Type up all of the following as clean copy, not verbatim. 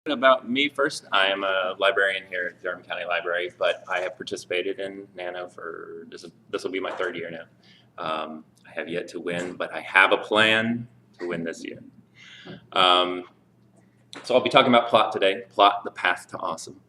About me first, I am a librarian here at Durham County Library, but I have participated in Nano for, this will be my third year now. I have yet to win, but I have a plan to win this year. So I'll be talking about plot today, plot, the path to awesome.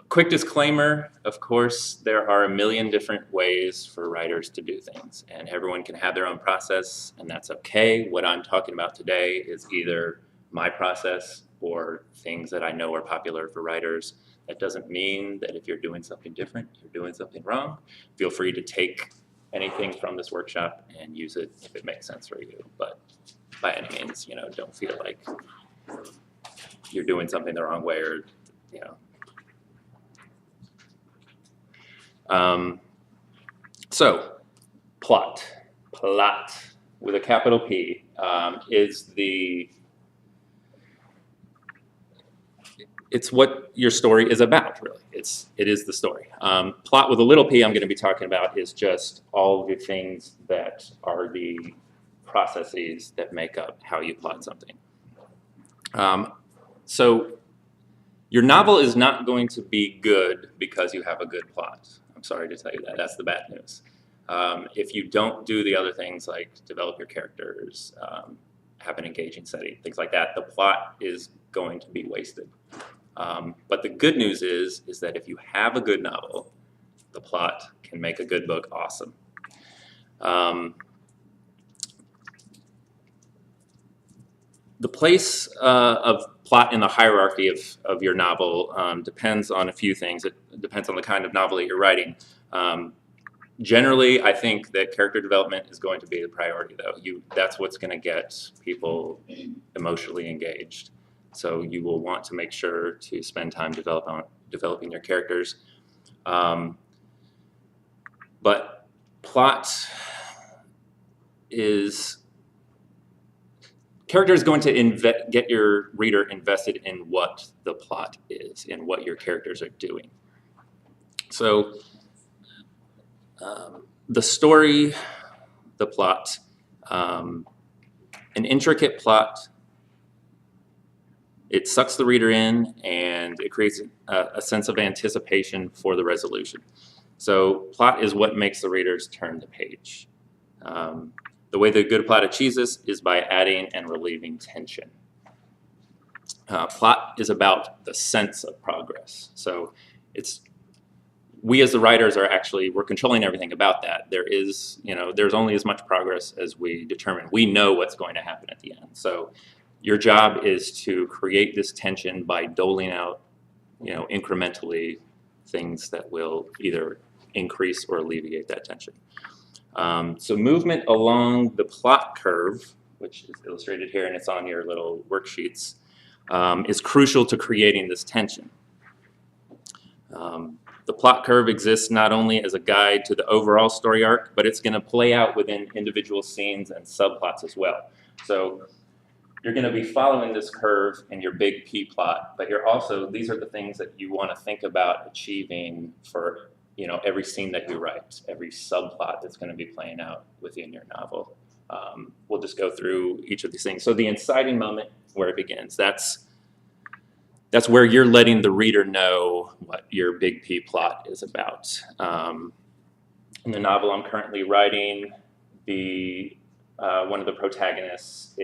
Quick disclaimer, of course, there are a million different ways for writers to do things, and everyone can have their own process, and that's okay. What I'm talking about today is either my process or things that I know are popular for writers. That doesn't mean that if you're doing something different, you're doing something wrong. Feel free to take anything from this workshop and use it if it makes sense for you, but by any means, don't feel like you're doing something the wrong way or, So, plot with a capital P it's what your story is about, really. It is the story. Plot with a little p I'm going to be talking about is just all the things that are the processes that make up how you plot something. So your novel is not going to be good because you have a good plot. I'm sorry to tell you that. That's the bad news. If you don't do the other things like develop your characters, have an engaging setting, things like that, the plot is going to be wasted. But the good news is that if you have a good novel, the plot can make a good book awesome. The place of plot in the hierarchy of your novel depends on a few things. It depends on the kind of novel that you're writing. Generally, I think that character development is going to be the priority, though. That's what's going to get people emotionally engaged. So you will want to make sure to spend time developing your characters. But plot is... Character is going to get your reader invested in what the plot is, in what your characters are doing. So the story, the plot, an intricate plot, it sucks the reader in and it creates a sense of anticipation for the resolution. So plot is what makes the readers turn the page. The way the good plot achieves this is by adding and relieving tension. Plot is about the sense of progress. So we as the writers we're controlling everything about that. There's only as much progress as we determine. We know what's going to happen at the end. So your job is to create this tension by doling out, incrementally things that will either increase or alleviate that tension. So movement along the plot curve, which is illustrated here and it's on your little worksheets, is crucial to creating this tension. The plot curve exists not only as a guide to the overall story arc, but it's going to play out within individual scenes and subplots as well. So you're going to be following this curve in your big P plot, but these are the things that you want to think about achieving for every scene that you write, every subplot that's going to be playing out within your novel. We'll just go through each of these things. So the inciting moment, where it begins, that's where you're letting the reader know what your big P plot is about. In the novel I'm currently writing, one of the protagonists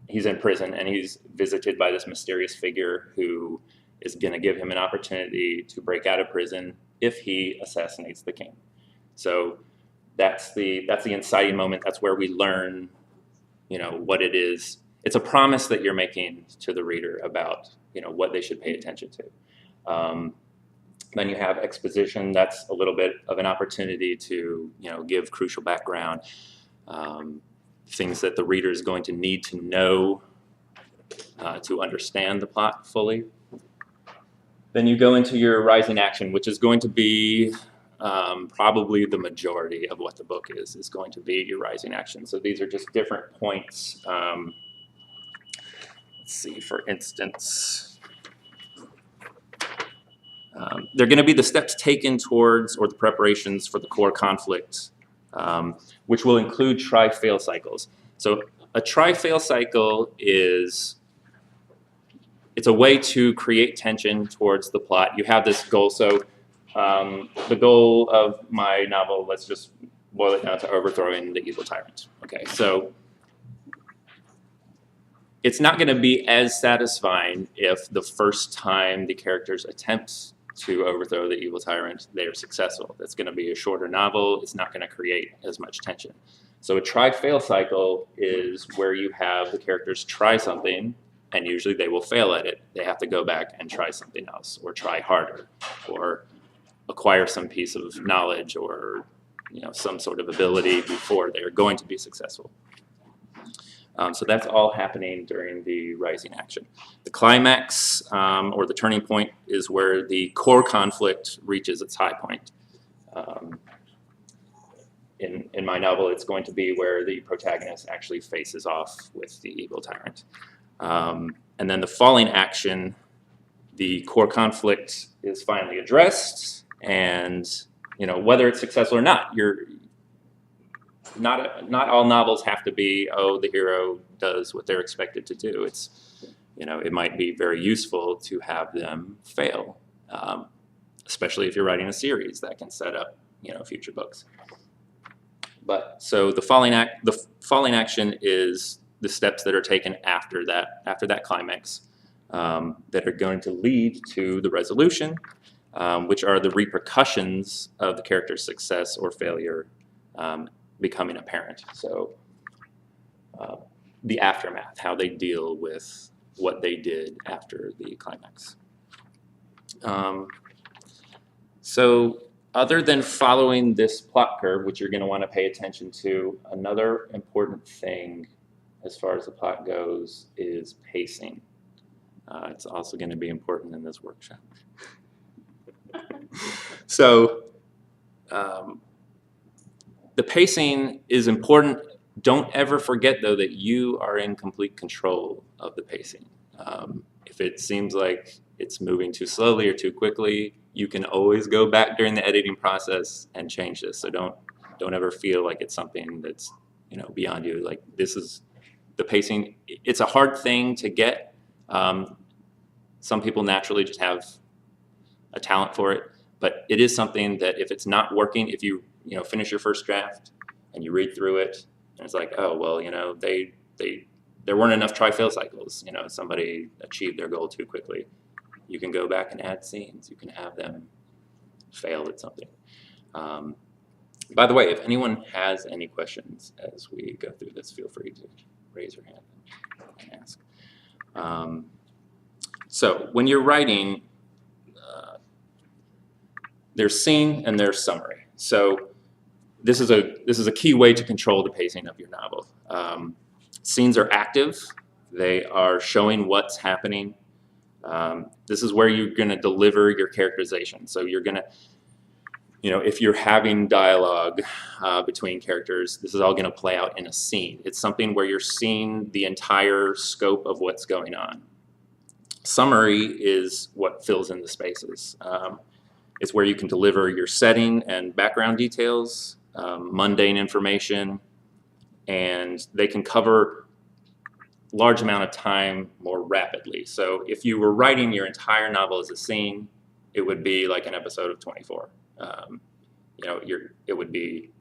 he's in prison and he's visited by this mysterious figure who is going to give him an opportunity to break out of prison if he assassinates the king. So that's the inciting moment. That's where we learn, what it is. It's a promise that you're making to the reader about, what they should pay attention to. Then you have exposition. That's a little bit of an opportunity to, give crucial background, things that the reader is going to need to know to understand the plot fully. Then you go into your rising action, which is going to be probably the majority of what the book is going to be your rising action. So these are just different points. Let's see, for instance, they're going to be the steps taken towards or the preparations for the core conflict, which will include try-fail cycles. So a try-fail cycle is it's a way to create tension towards the plot. You have this goal. So the goal of my novel, let's just boil it down to overthrowing the evil tyrant. Okay, so it's not going to be as satisfying if the first time the characters attempt to overthrow the evil tyrant, they are successful. That's going to be a shorter novel. It's not going to create as much tension. So a try-fail cycle is where you have the characters try something, and usually they will fail at it. They have to go back and try something else, or try harder, or acquire some piece of knowledge, or some sort of ability before they're going to be successful. So that's all happening during the rising action. The climax, or the turning point, is where the core conflict reaches its high point. In my novel, it's going to be where the protagonist actually faces off with the evil tyrant. And then the falling action, the core conflict is finally addressed, and whether it's successful or not, not all novels have to be, oh, the hero does what they're expected to do. It's, it might be very useful to have them fail, especially if you're writing a series that can set up, future books. But so the falling action is the steps that are taken after that climax, that are going to lead to the resolution, which are the repercussions of the character's success or failure becoming apparent. So the aftermath, how they deal with what they did after the climax. So other than following this plot curve, which you're going to want to pay attention to, another important thing as far as the plot goes is pacing. It's also going to be important in this workshop. So the pacing is important. Don't ever forget, though, that you are in complete control of the pacing. If it seems like it's moving too slowly or too quickly, you can always go back during the editing process and change this. So don't ever feel like it's something that's beyond you. Like, this is the pacing. It's a hard thing to get. Some people naturally just have a talent for it, but it is something that if it's not working, if you finish your first draft and you read through it and it's like, oh well, there weren't enough try-fail cycles. Somebody achieved their goal too quickly. You can go back and add scenes. You can have them fail at something. By the way, if anyone has any questions as we go through this, feel free to raise your hand and ask. So when you're writing, there's scene and there's summary. So this is a key way to control the pacing of your novel. Scenes are active. They are showing what's happening. This is where you're going to deliver your characterization. So you're going to, if you're having dialogue between characters, this is all going to play out in a scene. It's something where you're seeing the entire scope of what's going on. Summary is what fills in the spaces. It's where you can deliver your setting and background details, mundane information, and they can cover large amount of time more rapidly. So if you were writing your entire novel as a scene, it would be like an episode of 24. It would be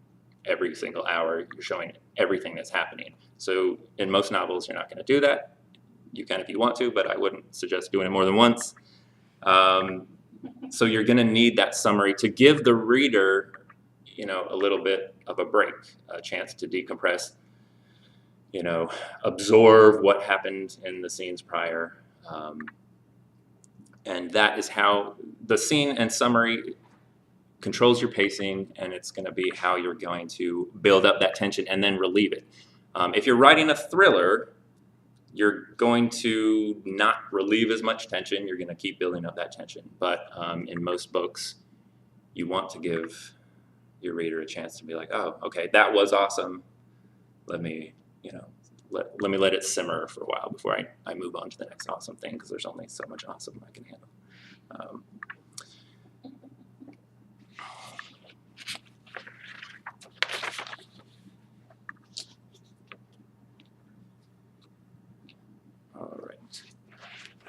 every single hour you're showing everything that's happening. So in most novels, you're not going to do that. You can if you want to, but I wouldn't suggest doing it more than once. So you're going to need that summary to give the reader, a little bit of a break, a chance to decompress, absorb what happened in the scenes prior. And that is how the scene and summary controls your pacing, and it's going to be how you're going to build up that tension and then relieve it. If you're writing a thriller, you're going to not relieve as much tension. You're going to keep building up that tension. But in most books, you want to give your reader a chance to be like, oh, okay, that was awesome. Let me let it simmer for a while before I move on to the next awesome thing, because there's only so much awesome I can handle. All right.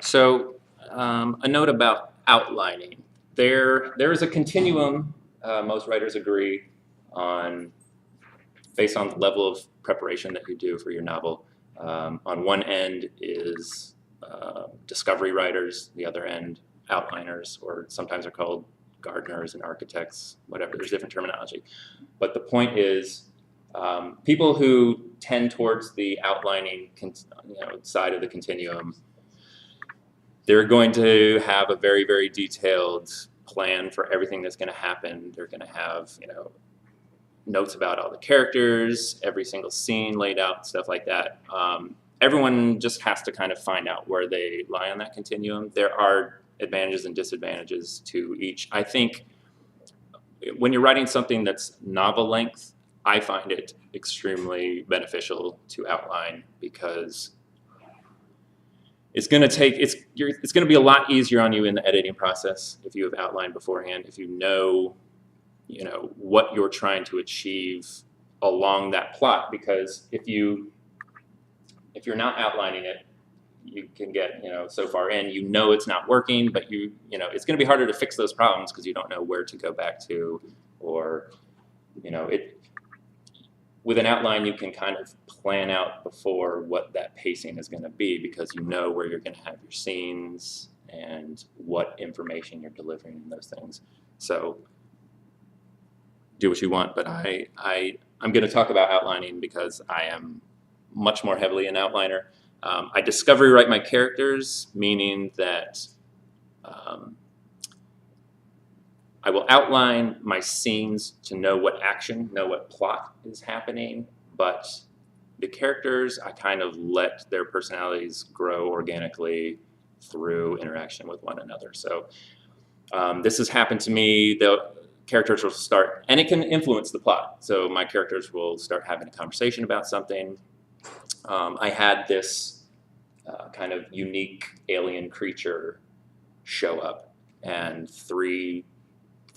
So a note about outlining. There is a continuum, most writers agree, on based on the level of preparation that you do for your novel. On one end is discovery writers, the other end outliners, or sometimes they're called gardeners and architects, whatever, there's different terminology. But the point is, people who tend towards the outlining side of the continuum, they're going to have a very, very detailed plan for everything that's going to happen. They're going to have, notes about all the characters, every single scene laid out, stuff like that. Everyone just has to kind of find out where they lie on that continuum. There are advantages and disadvantages to each. I think when you're writing something that's novel length, I find it extremely beneficial to outline, because it's going to be a lot easier on you in the editing process if you have outlined beforehand, if you know what you're trying to achieve along that plot. Because if you're not outlining it, you can get so far in, it's not working, but it's going to be harder to fix those problems because you don't know where to go back to, or with an outline you can kind of plan out before what that pacing is going to be, because you know where you're going to have your scenes and what information you're delivering and those things. So do what you want, but I'm going to talk about outlining because I am much more heavily an outliner. I discovery write my characters, meaning that I will outline my scenes to know what plot is happening, but the characters, I kind of let their personalities grow organically through interaction with one another. So this has happened to me. The characters will start, and it can influence the plot. So my characters will start having a conversation about something. I had this kind of unique alien creature show up, and three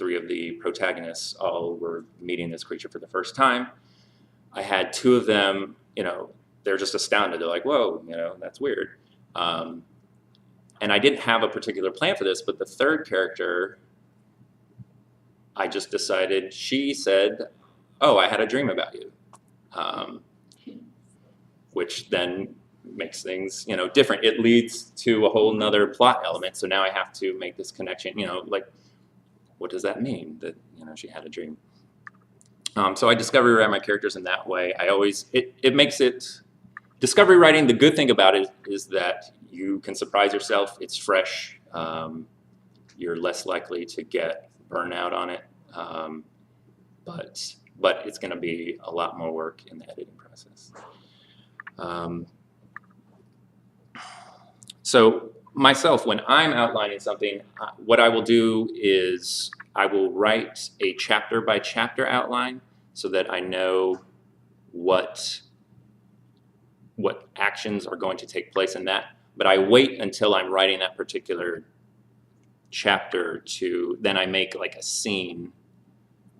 of the protagonists all were meeting this creature for the first time. I had two of them, they're just astounded. They're like, whoa, that's weird. And I didn't have a particular plan for this, but the third character, I just decided, she said, oh, I had a dream about you. Which then makes things, different. It leads to a whole nother plot element. So now I have to make this connection, like, what does that mean that, she had a dream? So I discovery write my characters in that way. It makes it, discovery writing, the good thing about it is that you can surprise yourself. It's fresh. You're less likely to get burnout on it. But it's going to be a lot more work in the editing process. So myself, when I'm outlining something, what I will do is I will write a chapter by chapter outline so that I know what actions are going to take place in that. But I wait until I'm writing that particular chapter then I make like a scene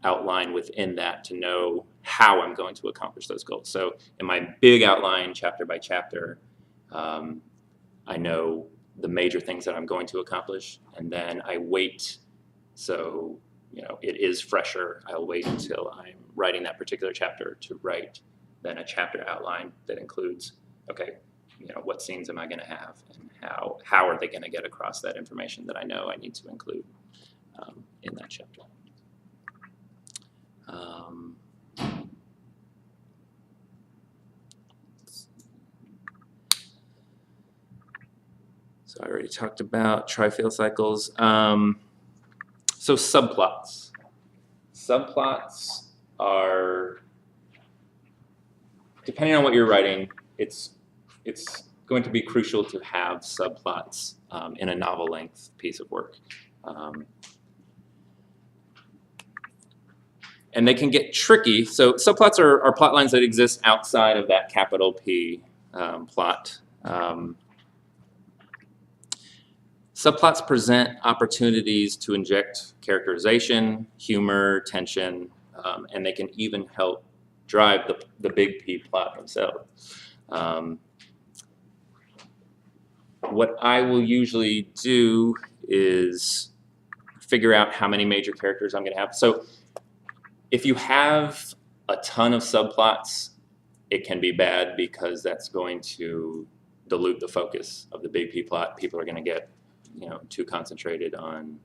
outline within that to know how I'm going to accomplish those goals. So in my big outline, chapter by chapter, I know the major things that I'm going to accomplish, and then I wait. So, it is fresher. I'll wait until I'm writing that particular chapter to write then a chapter outline that includes, okay, what scenes am I going to have, and how are they going to get across that information that I know I need to include in that chapter. So I already talked about tri-field cycles. So subplots. Subplots are, depending on what you're writing, it's going to be crucial to have subplots in a novel-length piece of work. And they can get tricky. So subplots are plot lines that exist outside of that capital P plot. Subplots present opportunities to inject characterization, humor, tension, and they can even help drive the big P plot themselves. what I will usually do is figure out how many major characters I'm going to have. So if you have a ton of subplots, it can be bad because that's going to dilute the focus of the big P plot. People are going to get, too concentrated on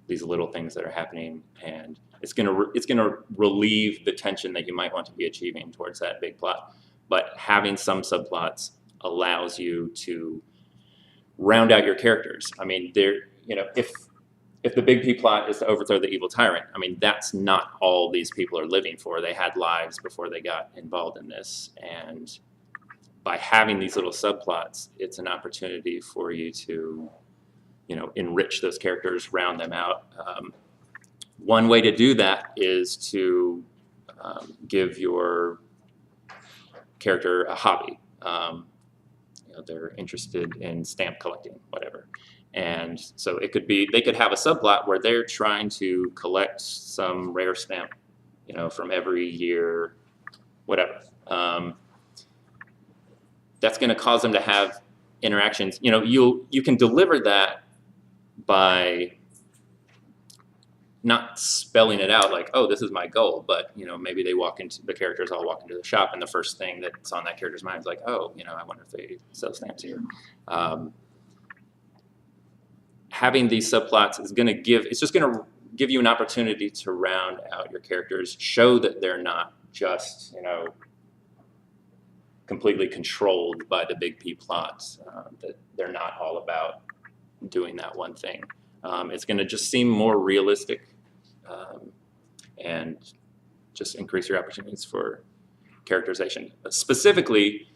these little things that are happening, and it's going to relieve the tension that you might want to be achieving towards that big plot. But having some subplots allows you to round out your characters. I mean, if the big P plot is to overthrow the evil tyrant, I mean, that's not all these people are living for. They had lives before they got involved in this, and by having these little subplots, it's an opportunity for you to, enrich those characters, round them out. One way to do that is to give your character a hobby. They're interested in stamp collecting, whatever. And so it could be, they could have a subplot where they're trying to collect some rare stamp, from every year, whatever. That's going to cause them to have interactions. You can deliver that by not spelling it out like, oh, this is my goal, but maybe the characters all walk into the shop, and the first thing that's on that character's mind is like, oh, I wonder if they sell stamps here. Having these subplots is going to give you an opportunity to round out your characters, show that they're not just completely controlled by the big P plot, that they're not all about doing that one thing. It's going to just seem more realistic, and just increase your opportunities for characterization. Specifically,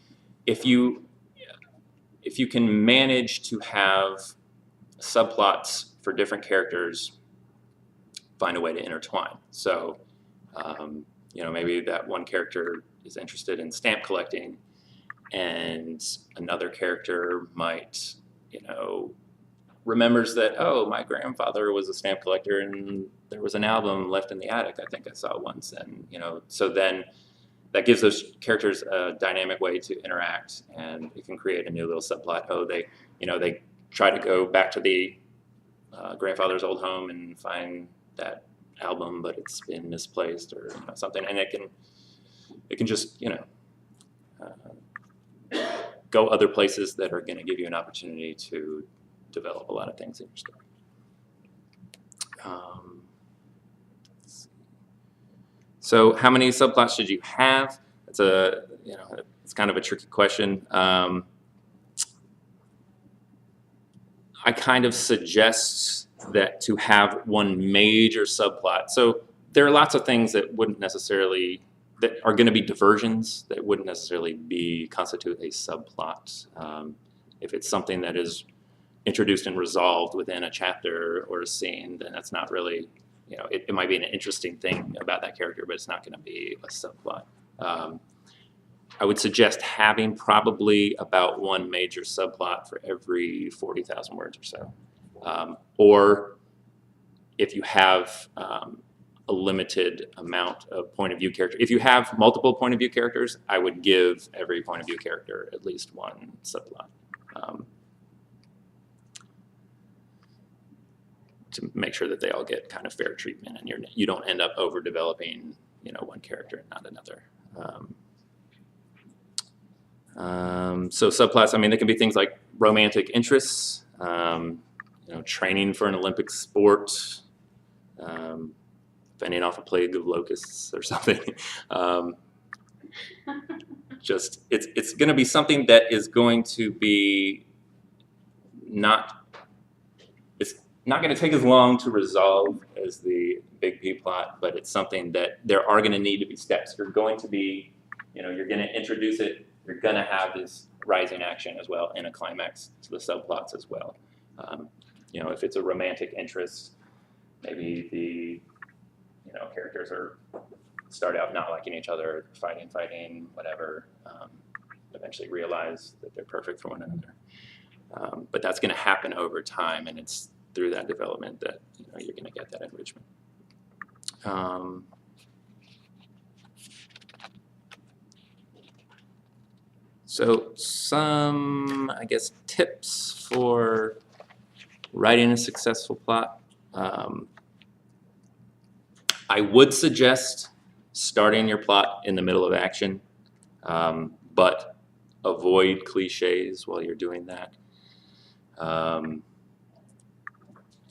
if you can manage to have subplots for different characters, find a way to intertwine. So, maybe that one character is interested in stamp collecting, and another character might, remembers that, oh, my grandfather was a stamp collector and there was an album left in the attic I think I saw once. And, so then that gives those characters a dynamic way to interact, and it can create a new little subplot. Oh, they try to go back to the grandfather's old home and find that album, but it's been misplaced or something. And it can just, go other places that are going to give you an opportunity to develop a lot of things in your story. So how many subplots should you have? It's kind of a tricky question. I kind of suggest that to have one major subplot. So there are lots of things that are going to be diversions that wouldn't necessarily constitute a subplot. If it's something that is introduced and resolved within a chapter or a scene, then that's not really, it might be an interesting thing about that character, but it's not going to be a subplot. I would suggest having probably about one major subplot for every 40,000 words or so. Or if you have a limited amount of point of view characters. If you have multiple point of view characters, I would give every point of view character at least one subplot. To make sure that they all get kind of fair treatment, and you don't end up overdeveloping, one character and not another. So subplots, I mean, they can be things like romantic interests, training for an Olympic sport, fending off a plague of locusts or something. It's going to be something that is going to be it's not going to take as long to resolve as the big P plot, but it's something that there are going to need to be steps. You're going to be, you're going to introduce it. You're going to have this rising action as well, and a climax to the subplots as well. If it's a romantic interest, maybe the characters start out not liking each other, fighting, whatever. Eventually realize that they're perfect for one another. But that's going to happen over time, and it's through that development that you're going to get that enrichment. So some, I guess, tips for writing a successful plot. I would suggest starting your plot in the middle of action, but avoid cliches while you're doing that.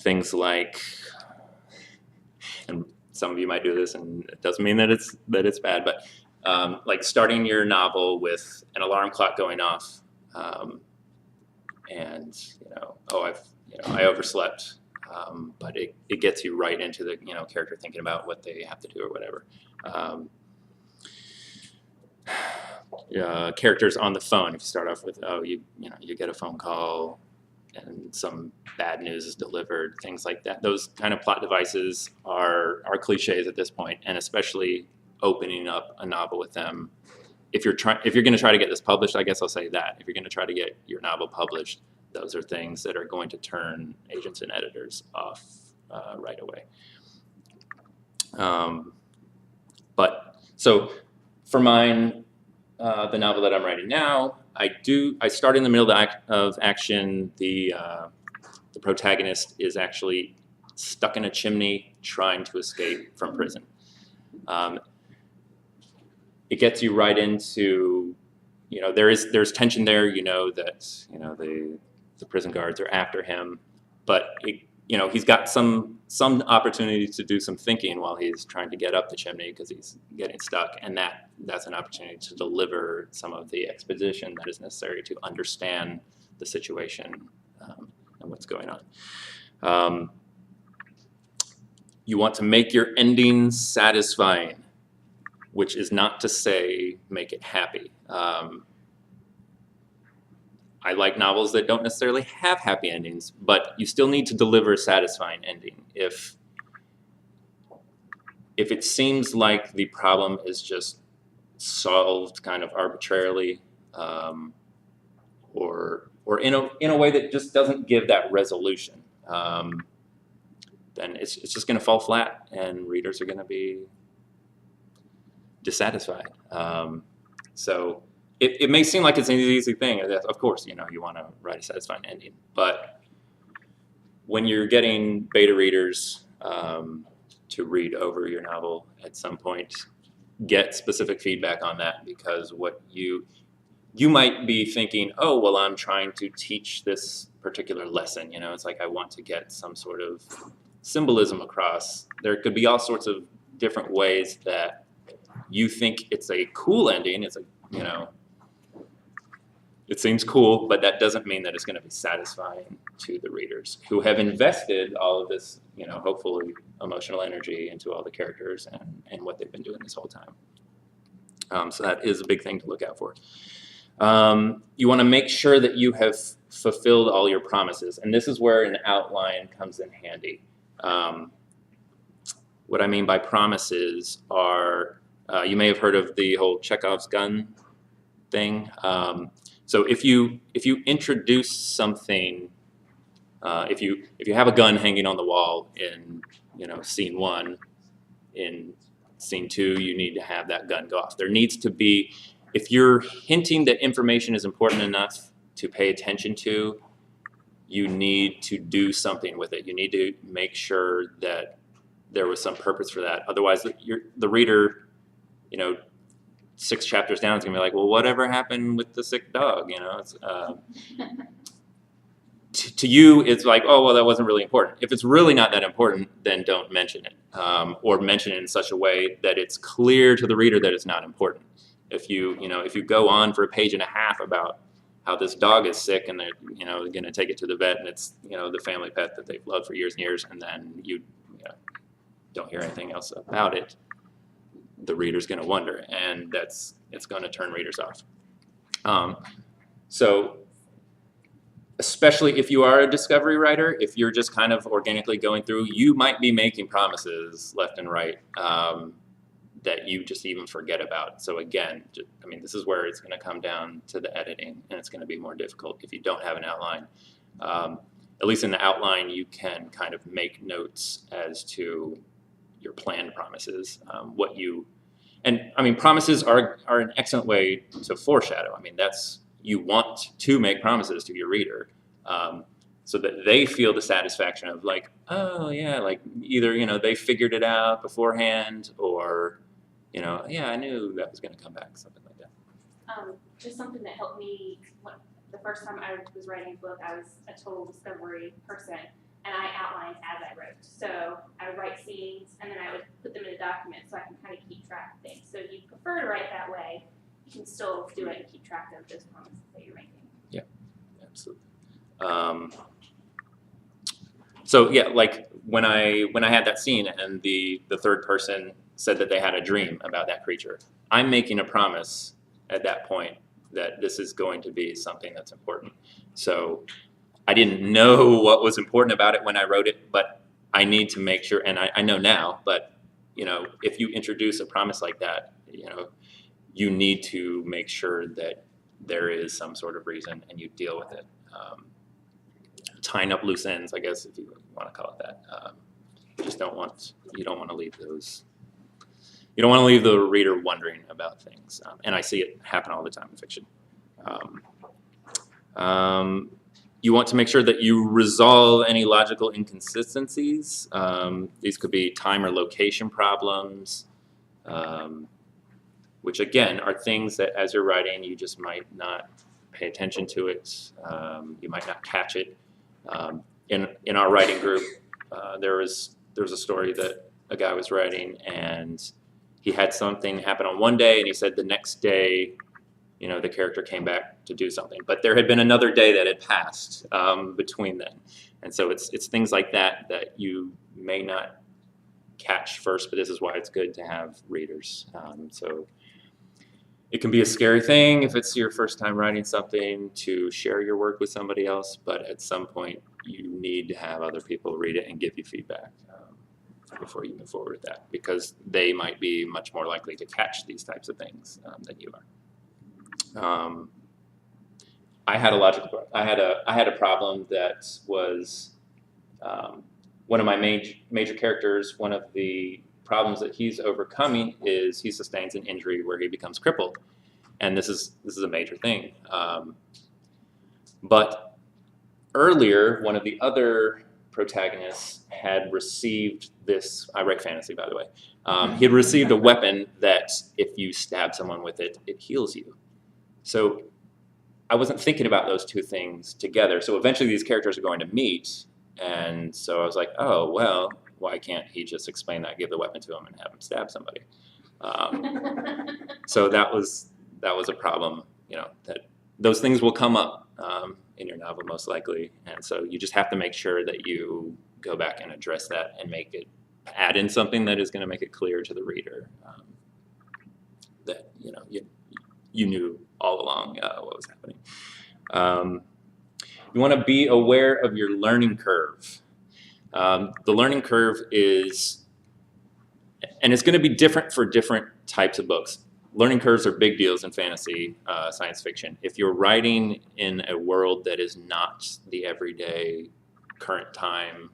Things like, and some of you might do this, and it doesn't mean that it's bad, but like starting your novel with an alarm clock going off, and I overslept, but it gets you right into the character thinking about what they have to do or whatever. Characters on the phone. If you start off with you get a phone call and some bad news is delivered, things like that. Those kind of plot devices are cliches at this point, and especially opening up a novel with them. If you're going to try to get this published, I guess I'll say that. If you're going to try to get your novel published, those are things that are going to turn agents and editors off right away. But so for mine, the novel that I'm writing now, I start in the middle of action. The protagonist is actually stuck in a chimney trying to escape from prison. It gets you right into, there's tension there. That the prison guards are after him, but he's got some opportunity to do some thinking while he's trying to get up the chimney because he's getting stuck, and that's an opportunity to deliver some of the exposition that is necessary to understand the situation and what's going on. You want to make your ending satisfying, which is not to say make it happy. I like novels that don't necessarily have happy endings, but you still need to deliver a satisfying ending. If it seems like the problem is just solved kind of arbitrarily, or in a way that just doesn't give that resolution, then it's just going to fall flat, and readers are going to be dissatisfied. So it may seem like it's an easy thing. Of course, you want to write a satisfying ending, but when you're getting beta readers to read over your novel at some point, get specific feedback on that, because what you might be thinking, oh, well, I'm trying to teach this particular lesson. It's like I want to get some sort of symbolism across. There could be all sorts of different ways that you think it's a cool ending. It's it seems cool, but that doesn't mean that it's going to be satisfying to the readers who have invested all of this, hopefully emotional energy into all the characters and what they've been doing this whole time. So that is a big thing to look out for. You want to make sure that you have fulfilled all your promises, and this is where an outline comes in handy. What I mean by promises are, you may have heard of the whole Chekhov's gun thing. So if you introduce something, if you have a gun hanging on the wall in scene 1, in scene 2 you need to have that gun go off. There needs to be, if you're hinting that information is important enough to pay attention to, you need to do something with it. You need to make sure that there was some purpose for that. Otherwise, the reader, 6 chapters down, is gonna be like, well, whatever happened with the sick dog? It's, to you, it's like, oh, well, that wasn't really important. If it's really not that important, then don't mention it, or mention it in such a way that it's clear to the reader that it's not important. If you go on for a page and a half about how this dog is sick and they're going to take it to the vet, and it's the family pet that they've loved for years and years, and then you don't hear anything else about it, the reader's going to wonder, and it's going to turn readers off. So especially if you are a discovery writer, if you're just kind of organically going through, you might be making promises left and right that you just even forget about. So again, this is where it's going to come down to the editing, and it's going to be more difficult if you don't have an outline. At least in the outline, you can kind of make notes as to your planned promises, And I mean, promises are an excellent way to foreshadow. I mean, you want to make promises to your reader, so that they feel the satisfaction of like, oh yeah, like either, they figured it out beforehand, or, yeah, I knew that was going to come back, something like that. Just something that helped me, the first time I was writing a book, I was a total discovery person, and I outlined as I wrote. So I would write scenes, and then I would put them in a document so I can kind of keep track of things. So if you prefer to write that way, you can still do it and keep track of those promises that you're making. Yeah, absolutely. So yeah, like when I had that scene and the third person said that they had a dream about that creature, I'm making a promise at that point that this is going to be something that's important. So I didn't know what was important about it when I wrote it, but I need to make sure, and I know now, but if you introduce a promise like that, you need to make sure that there is some sort of reason and you deal with it. Tying up loose ends, I guess, if you want to call it that. You don't want to leave those. You don't want to leave the reader wondering about things, and I see it happen all the time in fiction. You want to make sure that you resolve any logical inconsistencies. These could be time or location problems, which again are things that as you're writing you just might not pay attention to it. You might not catch it. In our writing group, there was a story that a guy was writing, and he had something happen on one day, and he said the next day, the character came back to do something, but there had been another day that had passed between then, and so it's things like that that you may not catch first, but this is why it's good to have readers. So it can be a scary thing if it's your first time writing something to share your work with somebody else, but at some point you need to have other people read it and give you feedback before you move forward with that, because they might be much more likely to catch these types of things than you are. I had a problem that was one of my major characters. One of the problems that he's overcoming is he sustains an injury where he becomes crippled, and this is a major thing. But earlier, one of the other protagonists had received this. I write fantasy, by the way. He had received a weapon that if you stab someone with it, it heals you. So I wasn't thinking about those two things together. So eventually these characters are going to meet, and so I was like, oh, well, why can't he just explain that, give the weapon to him, and have him stab somebody? So that was a problem, that those things will come up in your novel most likely, and so you just have to make sure that you go back and address that and add in something that is going to make it clear to the reader that you knew all along what was happening. You want to be aware of your learning curve. The learning curve is, and it's going to be different for different types of books. Learning curves are big deals in fantasy, science fiction. If you're writing in a world that is not the everyday current time,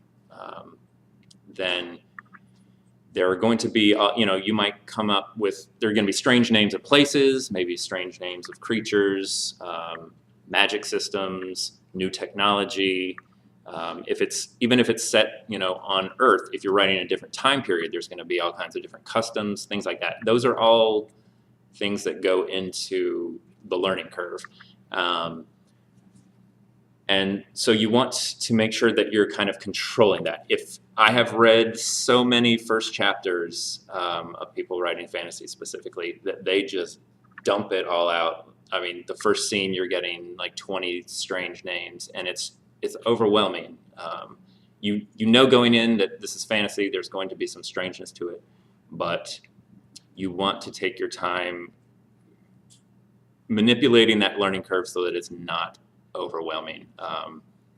then there are going to be, you might come up with, there are going to be strange names of places, maybe strange names of creatures, magic systems, new technology. Even if it's set, on Earth, if you're writing in a different time period, there's going to be all kinds of different customs, things like that. Those are all things that go into the learning curve. And so you want to make sure that you're kind of controlling that. If I have read so many first chapters of people writing fantasy specifically that they just dump it all out. I mean, the first scene you're getting like 20 strange names, and it's overwhelming. You know going in that this is fantasy, there's going to be some strangeness to it, but you want to take your time manipulating that learning curve so that it's not overwhelming.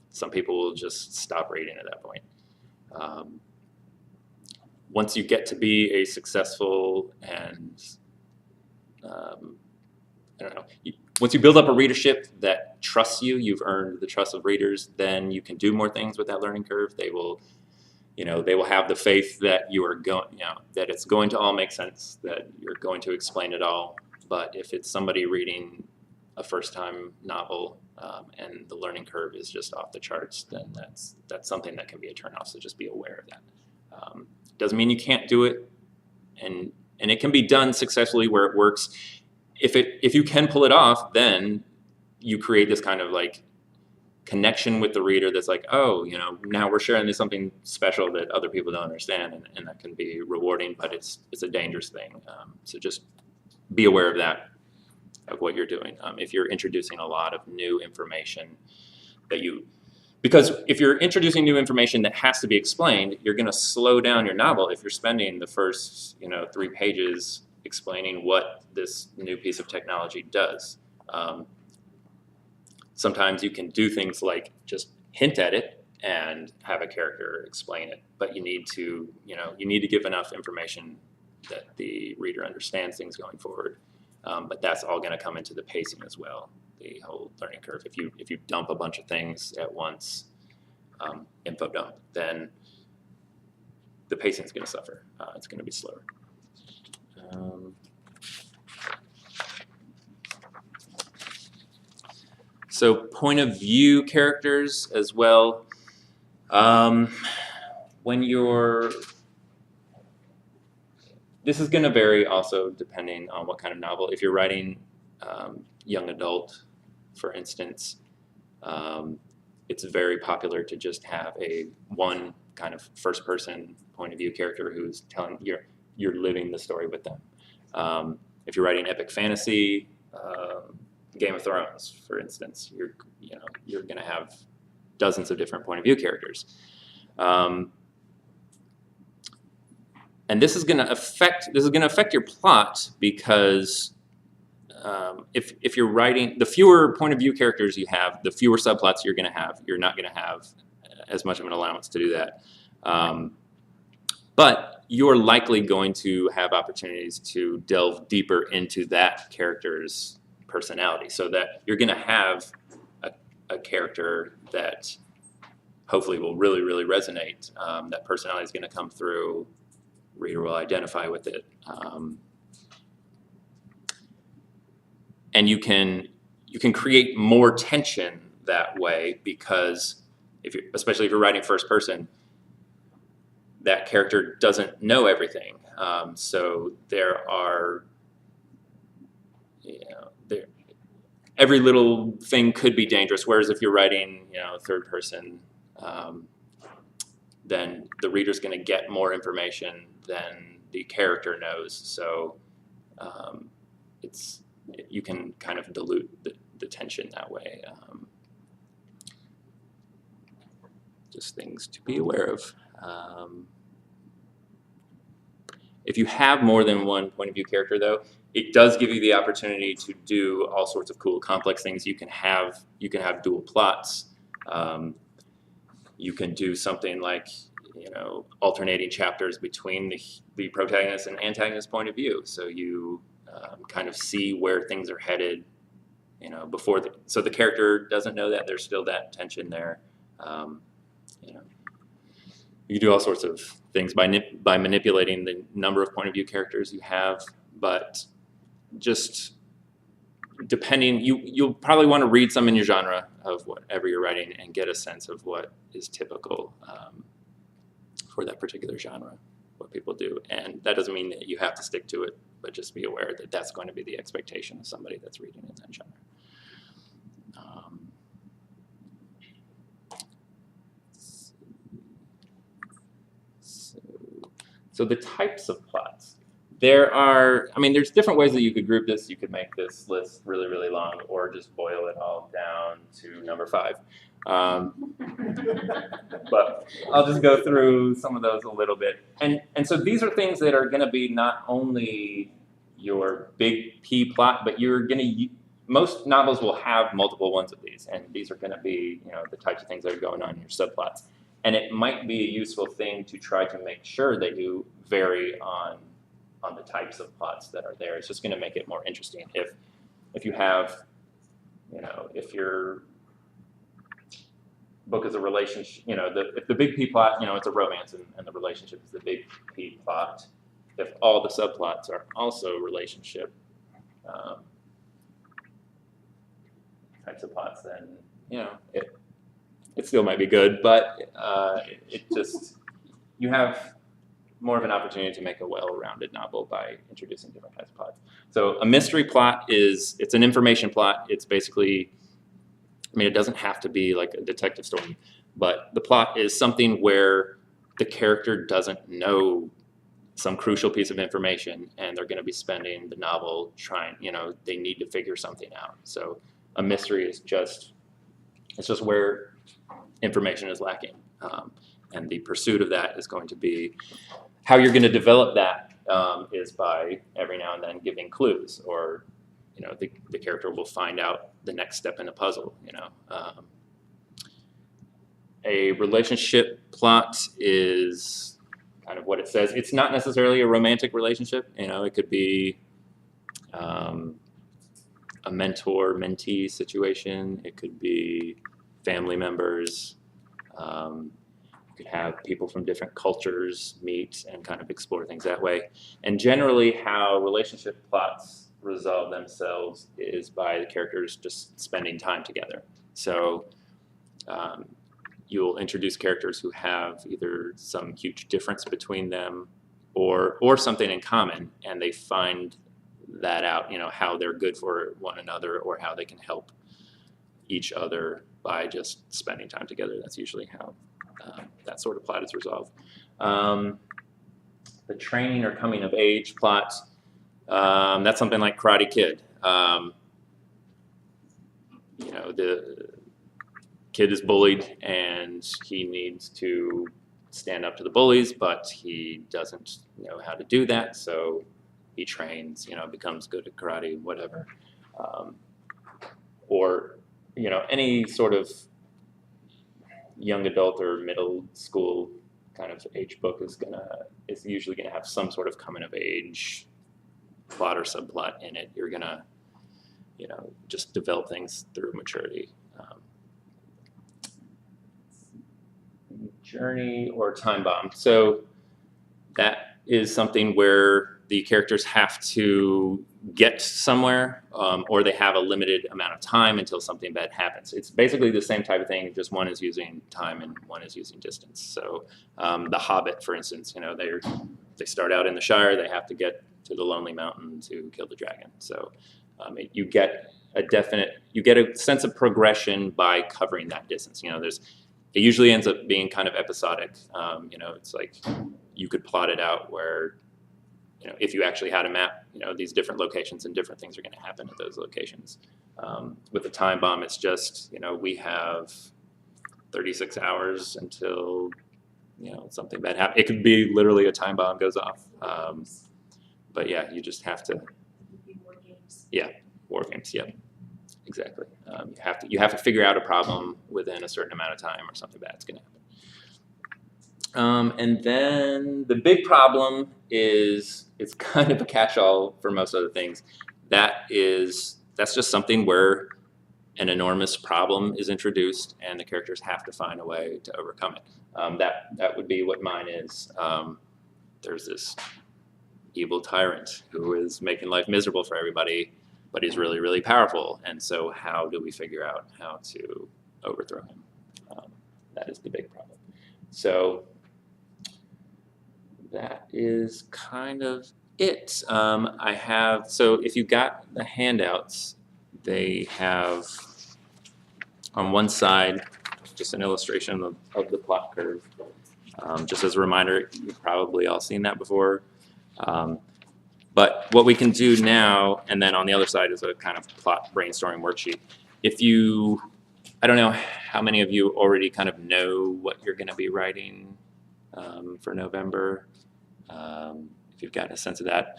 Some people will just stop reading at that point. Once you get to be a successful and once you build up a readership that trusts you, you've earned the trust of readers, then you can do more things with that learning curve. They will you know, they will have the faith that you are going, you know, that it's going to all make sense, that you're going to explain it all. But if it's somebody reading a first-time novel and the learning curve is just off the charts, then that's something that can be a turnoff. So just be aware of that. Doesn't mean you can't do it, and it can be done successfully where it works. If you can pull it off, then you create this kind of like connection with the reader that's like, oh, you know, now we're sharing something special that other people don't understand, and that can be rewarding, but it's a dangerous thing. So just be aware of that, of what you're doing. If you're introducing a lot of new information because if you're introducing new information that has to be explained, you're going to slow down your novel if you're spending the first, you know, 3 pages explaining what this new piece of technology does. Sometimes you can do things like just hint at it and have a character explain it, but you need to give enough information that the reader understands things going forward. But that's all going to come into the pacing as well, the whole learning curve. If you dump a bunch of things at once, info dump, then the pacing is going to suffer. It's going to be slower. So point of view characters as well. This is going to vary also depending on what kind of novel. If you're writing young adult, for instance, it's very popular to just have one kind of first person point of view character who's telling you're living the story with them. If you're writing epic fantasy, Game of Thrones, for instance, you're going to have dozens of different point of view characters, and this is going to affect your plot because if you're writing, the fewer point of view characters you have, the fewer subplots you're going to have. You're not going to have as much of an allowance to do that, but you're likely going to have opportunities to delve deeper into that character's personality, so that you're going to have a character that hopefully will really, really resonate. That personality is going to come through. Reader will identify with it, and you can create more tension that way, because especially if you're writing first person, that character doesn't know everything. So there are, every little thing could be dangerous. Whereas if you're writing, third person, then the reader's going to get more information than the character knows. So you can kind of dilute the tension that way. Just things to be aware of. If you have more than one point of view character, though, it does give you the opportunity to do all sorts of cool, complex things. You can have dual plots. You can do something like, alternating chapters between the protagonist and antagonist point of view. So you kind of see where things are headed, so the character doesn't know that there's still that tension there. You do all sorts of things by manipulating the number of point of view characters you have, but just depending, you'll probably want to read some in your genre of whatever you're writing and get a sense of what is typical for that particular genre, what people do. And that doesn't mean that you have to stick to it, but just be aware that that's going to be the expectation of somebody that's reading in that genre. So the types of plots. There's different ways that you could group this. You could make this list really, really long, or just boil it all down to number 5. But I'll just go through some of those a little bit. And so these are things that are going to be not only your big P plot, but most novels will have multiple ones of these, and these are going to be the types of things that are going on in your subplots. And it might be a useful thing to try to make sure that you vary on the types of plots that are there. It's just going to make it more interesting. If you have, if you're book is a relationship, if the big P plot, it's a romance and the relationship is the big P plot, if all the subplots are also relationship types of plots, then, it still might be good, but you have more of an opportunity to make a well-rounded novel by introducing different kinds of plots. So a mystery plot it's an information plot. It's basically, it doesn't have to be like a detective story, but the plot is something where the character doesn't know some crucial piece of information and they're going to be spending the novel trying, they need to figure something out. So a mystery is just where information is lacking. And the pursuit of that is going to be, how you're going to develop that is by every now and then giving clues, or the character will find out the next step in a puzzle. A relationship plot is kind of what it says. It's not necessarily a romantic relationship. It could be a mentor-mentee situation. It could be family members. You could have people from different cultures meet and kind of explore things that way. And generally how relationship plots resolve themselves is by the characters just spending time together. So you'll introduce characters who have either some huge difference between them or something in common, and they find that out, how they're good for one another or how they can help each other by just spending time together. That's usually how that sort of plot is resolved. The training or coming of age plot, that's something like Karate Kid. The kid is bullied and he needs to stand up to the bullies, but he doesn't know how to do that, so he trains, becomes good at karate, whatever. Or any sort of young adult or middle school kind of age book is usually gonna have some sort of coming of age plot or subplot in it. You're gonna, just develop things through maturity. Journey or time bomb. So that is something where the characters have to get somewhere, or they have a limited amount of time until something bad happens. It's basically the same type of thing, just one is using time and one is using distance. So The Hobbit, for instance, they start out in the Shire, they have to get to the Lonely Mountain to kill the dragon. So you get a sense of progression by covering that distance. It usually ends up being kind of episodic. It's like you could plot it out where, if you actually had a map, these different locations and different things are going to happen at those locations. With a time bomb, it's just, we have 36 hours until, something bad happens. It could be literally a time bomb goes off. But yeah, you just have to. War games. Yeah, war games. Yeah, exactly. You have to figure out a problem within a certain amount of time, or something bad's going to happen. And then the big problem is, it's kind of a catch-all for most other things. That's just something where an enormous problem is introduced and the characters have to find a way to overcome it. That would be what mine is. There's this evil tyrant who is making life miserable for everybody, but he's really, really powerful. And so how do we figure out how to overthrow him? That is the big problem. So that is kind of it. So if you got the handouts, they have on one side just an illustration of the plot curve. Just as a reminder, you've probably all seen that before. But what we can do now, and then on the other side is a kind of plot brainstorming worksheet. I don't know how many of you already kind of know what you're going to be writing for November, if you've gotten a sense of that.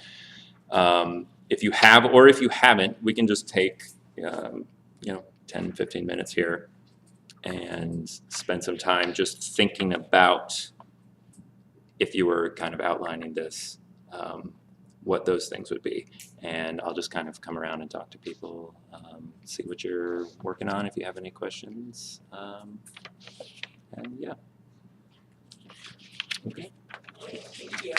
If you have, or if you haven't, we can just take 10, 15 minutes here and spend some time just thinking about, if you were kind of outlining this, what those things would be. And I'll just kind of come around and talk to people, see what you're working on, if you have any questions. And yeah. Thank you.